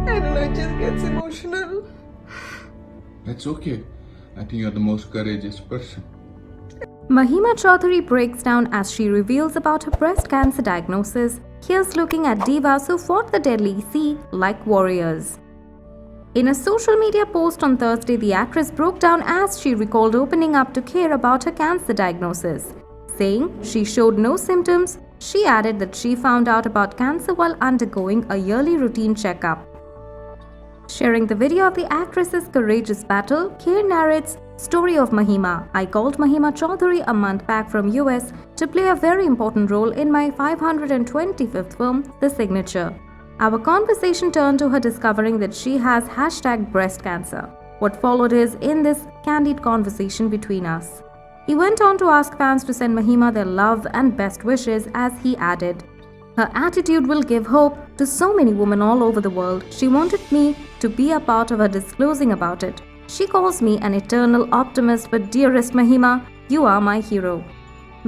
I don't know, it just gets emotional. That's okay. I think you're the most courageous person. Mahima Chaudhary breaks down as she reveals about her breast cancer diagnosis. Here's looking at divas who fought the deadly sea like warriors. In a social media post on Thursday, the actress broke down as she recalled opening up to Kher about her cancer diagnosis. Saying she showed no symptoms, she added that she found out about cancer while undergoing a yearly routine checkup. Sharing the video of the actress's courageous battle, Kher narrates, "Story of Mahima. I called Mahima Chaudhary a month back from US to play a very important role in my 525th film, The Signature. Our conversation turned to her discovering that she has #breast cancer. What followed is in this candid conversation between us." He went on to ask fans to send Mahima their love and best wishes as he added, "Her attitude will give hope to so many women all over the world. She wanted me to be a part of her disclosing about it. She calls me an eternal optimist, but dearest Mahima, you are my hero."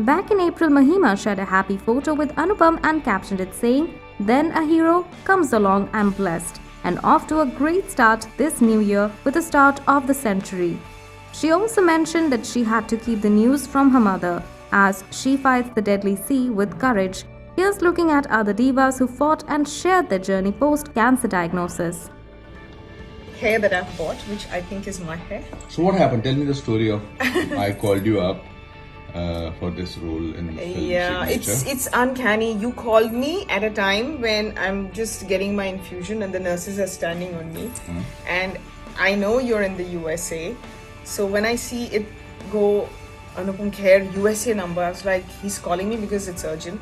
Back in April, Mahima shared a happy photo with Anupam and captioned it saying, "Then a hero comes along, I'm blessed, and off to a great start this new year with the start of the century." She also mentioned that she had to keep the news from her mother as she fights the deadly sea with courage. Here's looking at other divas who fought and shared their journey post-cancer diagnosis. Hair that I've bought, which I think is my hair. So what happened? Tell me the story of I called you up for this role in the film Yeah, Signature. it's uncanny. You called me at a time when I'm just getting my infusion and the nurses are standing on me. And I know you're in the USA. So when I see it go Anupam Kher USA number, I was like, he's calling me because it's urgent.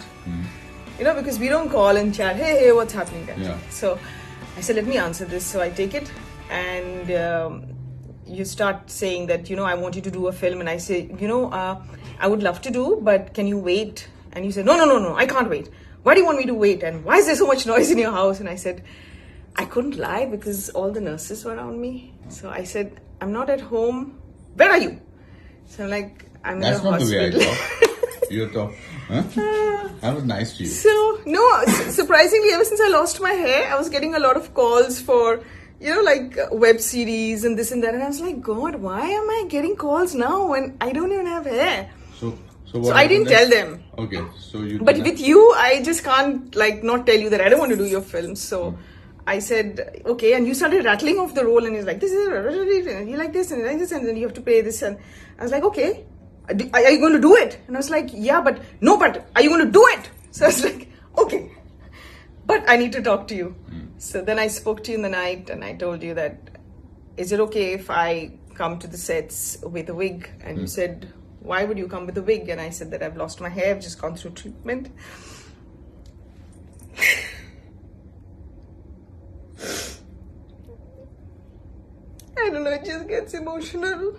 You know, because we don't call and chat, hey, what's happening there? Yeah. So I said, let me answer this. So I take it and you start saying that, I want you to do a film. And I say, I would love to do, but can you wait? And you said, no, I can't wait. Why do you want me to wait? And why is there so much noise in your house? And I said, I couldn't lie because all the nurses were around me. So I said, I'm not at home. Where are you? So I'm like, I'm That's in the not hospital. the way I talk. You talk. Huh? I was nice to you. So, no, surprisingly, ever since I lost my hair, I was getting a lot of calls for, web series and this and that. And I was like, God, why am I getting calls now when I don't even have hair? So So I didn't tell them. Okay, so you. But with you, I just can't not tell you that I don't want to do your films. So I said, okay, and you started rattling off the role, and he's like, this is and you like this and like this, and then you have to pay this. And I was like, okay, are you going to do it? And I was like, yeah, but are you going to do it? So I was like, okay, but I need to talk to you. So then I spoke to you in the night, and I told you that, is it okay if I come to the sets with a wig? And you said, why would you come with a wig? And I said that I've lost my hair, I've just gone through treatment. I don't know, it just gets emotional.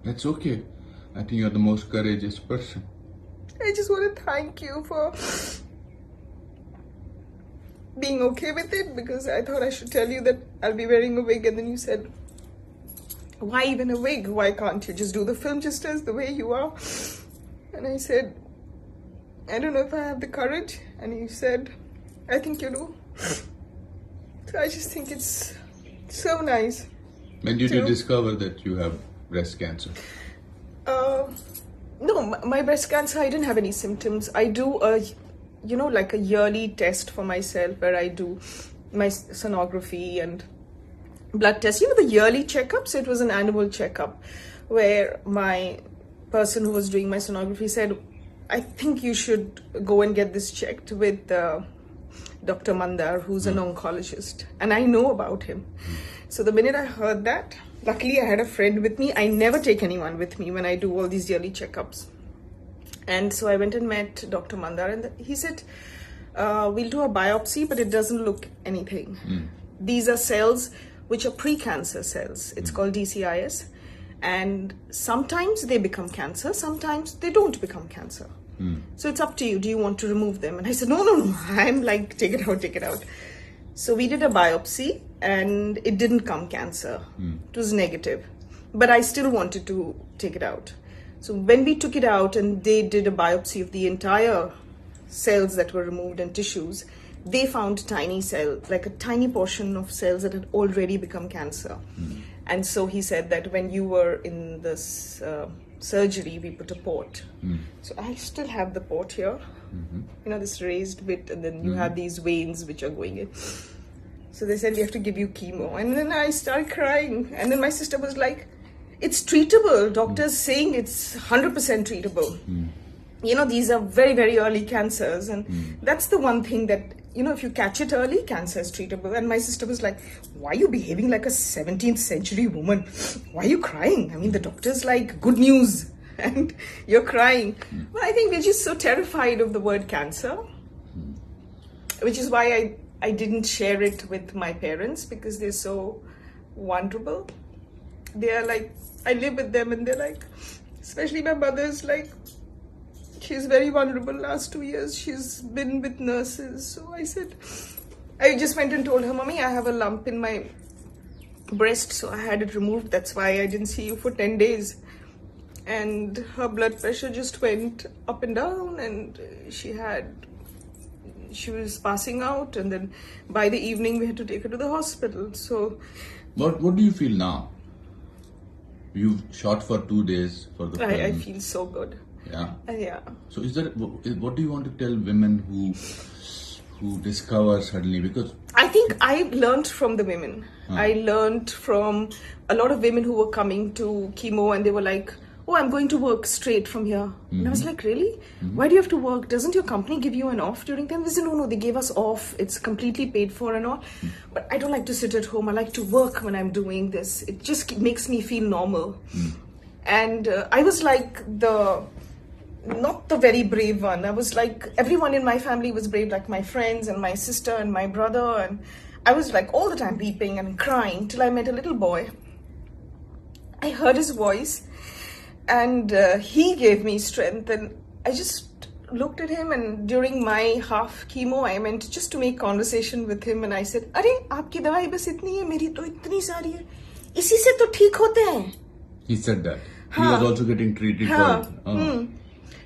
That's okay. I think you're the most courageous person. I just want to thank you for being okay with it, because I thought I should tell you that I'll be wearing a wig, and then you said, why even a wig? Why can't you just do the film just as the way you are? And I said, I don't know if I have the courage. And you said, I think you do. So I just think it's so nice. When did you discover that you have breast cancer? No, my breast cancer, I didn't have any symptoms. I do a yearly test for myself where I do my sonography and blood tests. The yearly checkups. It was an annual checkup where my person who was doing my sonography said, I think you should go and get this checked with Dr. Mandar, who's an oncologist. And I know about him. So the minute I heard that, luckily I had a friend with me. I never take anyone with me when I do all these yearly checkups. And so I went and met Dr. Mandar, and he said, we'll do a biopsy, but it doesn't look anything. These are cells which are pre-cancer cells. It's called DCIS. And sometimes they become cancer, sometimes they don't become cancer. So it's up to you. Do you want to remove them? And I said, no. I'm like, take it out. So we did a biopsy, and it didn't come cancer. It was negative. But I still wanted to take it out. So when we took it out and they did a biopsy of the entire cells that were removed and tissues, they found tiny cell, like a tiny portion of cells that had already become cancer. And so he said that when you were in this surgery, we put a port. So I still have the port here, you know, this raised bit, and then you have these veins which are going in. So they said, we have to give you chemo. And then I started crying. And then my sister was like, it's treatable. Doctors saying it's 100% treatable. You know, these are very, very early cancers. And that's the one thing that, you know, if you catch it early, cancer is treatable. And my sister was like, why are you behaving like a 17th century woman? Why are you crying? I mean, the doctor's like, good news. And you're crying. Well, I think we're just so terrified of the word cancer, which is why I didn't share it with my parents, because they're so vulnerable. They are like, I live with them and they're like, especially my mother's like, she's very vulnerable. Last 2 years, she's been with nurses. So I just went and told her, Mommy, I have a lump in my breast. So I had it removed. That's why I didn't see you for 10 days. And her blood pressure just went up and down, and she was passing out, and then by the evening we had to take her to the hospital. So What do you feel now? You've shot for 2 days for the film. I feel so good. Yeah. Yeah. So what do you want to tell women who discover suddenly? Because I think I learned from the women. I learned from a lot of women who were coming to chemo, and they were like, oh, I'm going to work straight from here. And I was like, really? Why do you have to work? Doesn't your company give you an off during time? They said, no, they gave us off. It's completely paid for and all. But I don't like to sit at home. I like to work when I'm doing this. It just makes me feel normal. And I was like not the very brave one. I was like, everyone in my family was brave, like my friends and my sister and my brother. And I was like all the time weeping and crying till I met a little boy. I heard his voice. And he gave me strength, and I just looked at him, and during my half chemo, I went just to make conversation with him, and I said, "Arey, आपकी दवाई बस इतनी है, मेरी तो इतनी सारी है, इसी से तो ठीक होते हैं." he said that he was also getting treated for.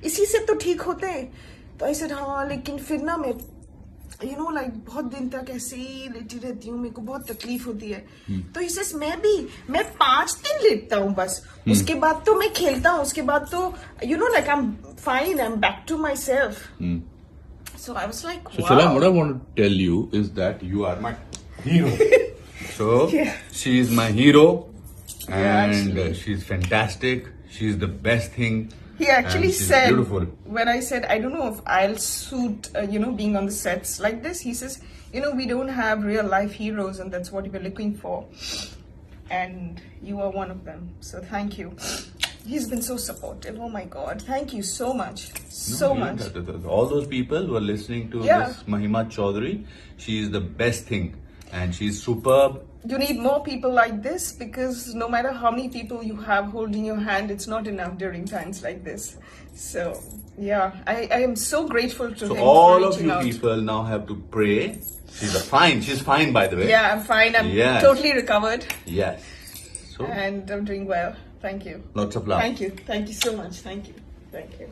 इसी से तो ठीक होते हैं. तो I said, हाँ, लेकिन फिर ना मैं बहुत दिन तक ऐसे ही लेटी रहती हूँ, मेरे को बहुत तकलीफ होती है. तो he says, मैं 5 दिन लेटता हूँ बस, उसके बाद तो मैं खेलता हूँ, उसके बाद तो I'm fine, I'm back to myself. So I was like, So wow. Shalam, what I want to tell you is that you are my hero. So she is my hero, and she's fantastic. She's the best thing. He actually said, beautiful. When I said, I don't know if I'll suit, being on the sets like this, he says, we don't have real life heroes, and that's what we're looking for. And you are one of them. So thank you. He's been so supportive. Oh my God. Thank you so much. So much. All those people who are listening to this Mahima Chaudhary, she is the best thing. And she's superb. You need more people like this, because no matter how many people you have holding your hand, it's not enough during times like this. So, I am so grateful to him. So all for of reaching you out. people now have to pray. She's fine by the way. Yeah, I'm fine. I'm totally recovered. Yes. So And I'm doing well. Thank you. lots of love. Thank you. Thank you so much. Thank you. Thank you.